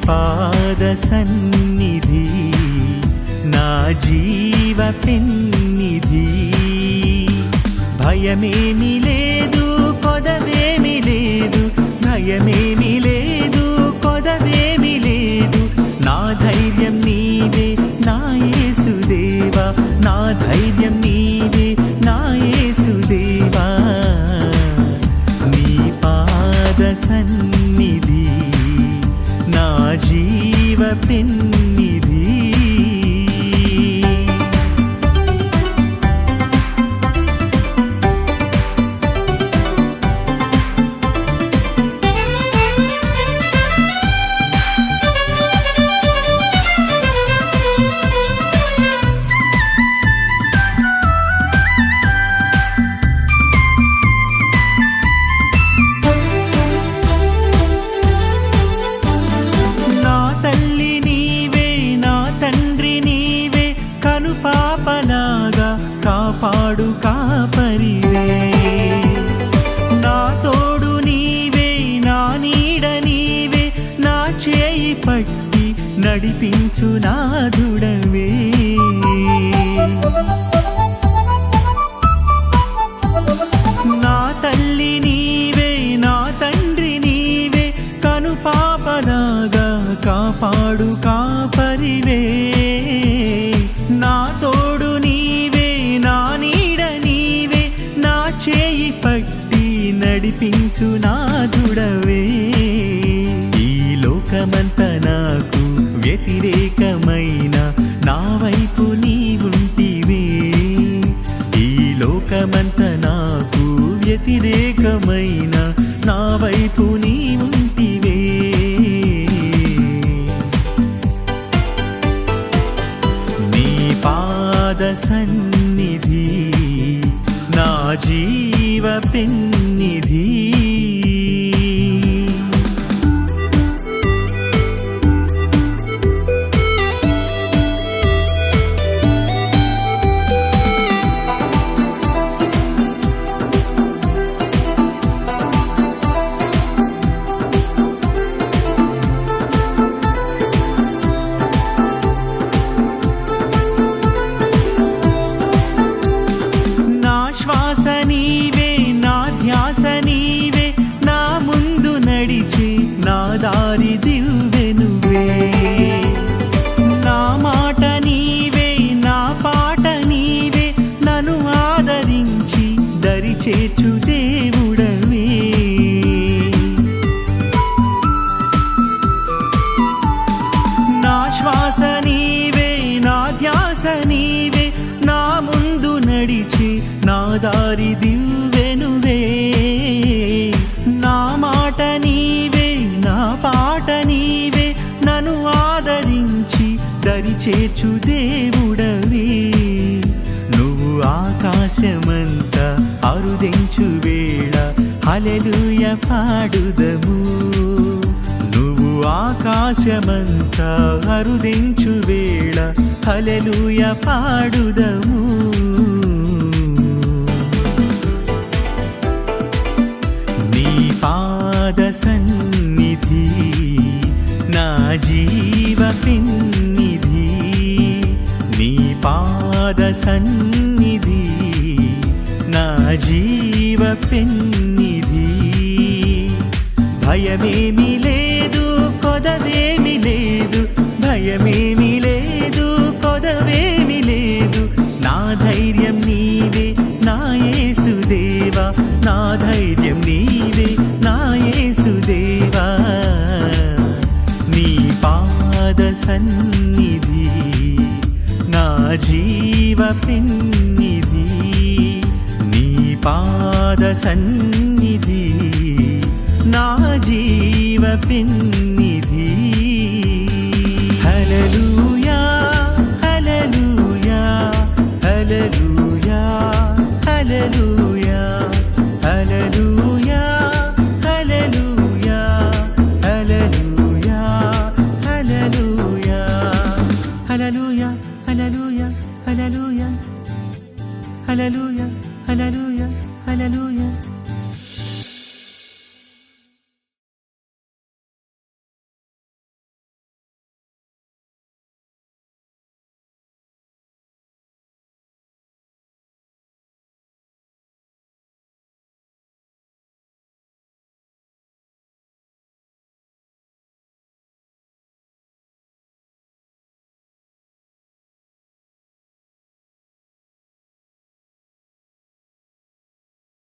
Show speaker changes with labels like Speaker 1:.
Speaker 1: పాద సన్నిధి నా జీవ పెన్నిధి. భయమేమి లేదు, కొదవేమి లేదు, భయమేమి లేదు, కొదవేమి లేదు. నా ధైర్యం నీవే నా యేసుదేవా, నా ధైర్యం నీవే నా యేసుదేవా. నీ పాద సన్నిధి నా జీవ పెన్నిధి. పాపలాగా కాపాడు కాపరివే, నా తోడు నీవే, నా నీడ నీవే, నా చేయి పట్టి నడిపించు నాథుడవే. నా తల్లి నీవే, నా తండ్రి నీవే, కను పాపలాగా కాపాడు కాపరివే. నా తోడు నీవే, నా నీడ నీవే, నా చేయి పట్టి నడిపించు నాథుడవే. ఈ లోకమంతా నాకు వ్యతిరేకమైన నా వైపు నీవుంటివే. ఈ లోకమంతా నాకు వ్యతిరేకమైన నా వైపు నీవుంటివే. పాద సన్నిధి నా జీవ పెన్నిధి. శ్వాస నీవే, నా ధ్యాస నీవే, నా ముందు నడిచి నా దారి దివ్వెనువే. నా మాట నీవే, నా పాట నీవే, నన్ను ఆదరించి దరి చేర్చు దేవుడవే. నా శ్వాస నీవే, నా ధ్యాస నీవే, నా ముందు నడిచి నా దారి దివ్వెనువే. నా మాట నీవే, నా పాట నీవే, నన్ను ఆదరించి దరి చేర్చు దేవుడవే. నువ్వు ఆకాశమంతా అరుదించు వేళ హల్లెలూయా పాడుదము. నువ్వు ఆకాశమంతా అరుదించు వేళ హల్లెలూయా పాడుదము. పాద సన్నిధి నా జీవ పెన్నిధి. నీ పాద సన్నిధి నా జీవ పెన్నిధి. భయమేమి లేదు, కొదవేమి లేదు, భయమేమి లేదు, కొదవేమి లేదు. నా ధైర్యం నీవే నా యేసుదేవా, నా ధైర్యం నీవే నా యేసుదేవా. నీ పాద సన్నిధి నా జీవ పెన్నిధి. నీ పాద సన్నిధి నా జీవ పెన్నిధి.